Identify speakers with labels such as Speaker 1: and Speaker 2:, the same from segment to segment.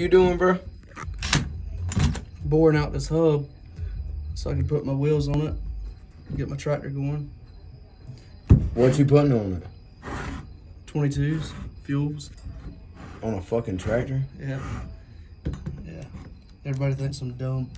Speaker 1: You doing, bro?
Speaker 2: Boring out this hub so I can put my wheels on it, get my tractor going.
Speaker 1: What you putting on it?
Speaker 2: 22s, fuels.
Speaker 1: On a fucking tractor?
Speaker 2: Yeah. Yeah. Everybody thinks I'm dumb.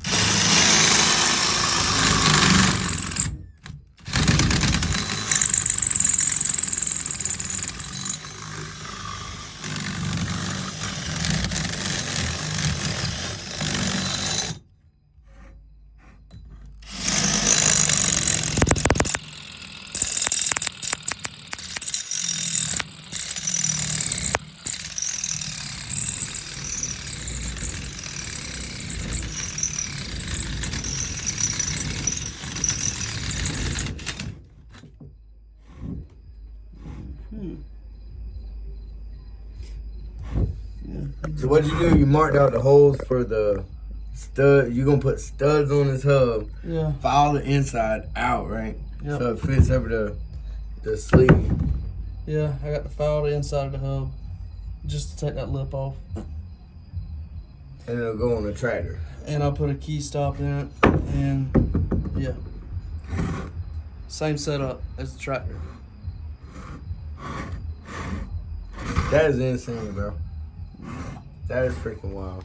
Speaker 1: So what you do? You marked out the holes for the stud. You gonna put studs on this hub.
Speaker 2: Yeah.
Speaker 1: File the inside out, right?
Speaker 2: Yep.
Speaker 1: So it fits over the sleeve.
Speaker 2: Yeah, I got to file the inside of the hub just to take that lip off.
Speaker 1: And it'll go on the tractor.
Speaker 2: And I'll put a key stop in it, and yeah. Same setup as the tractor.
Speaker 1: That is insane, bro. That is freaking wild.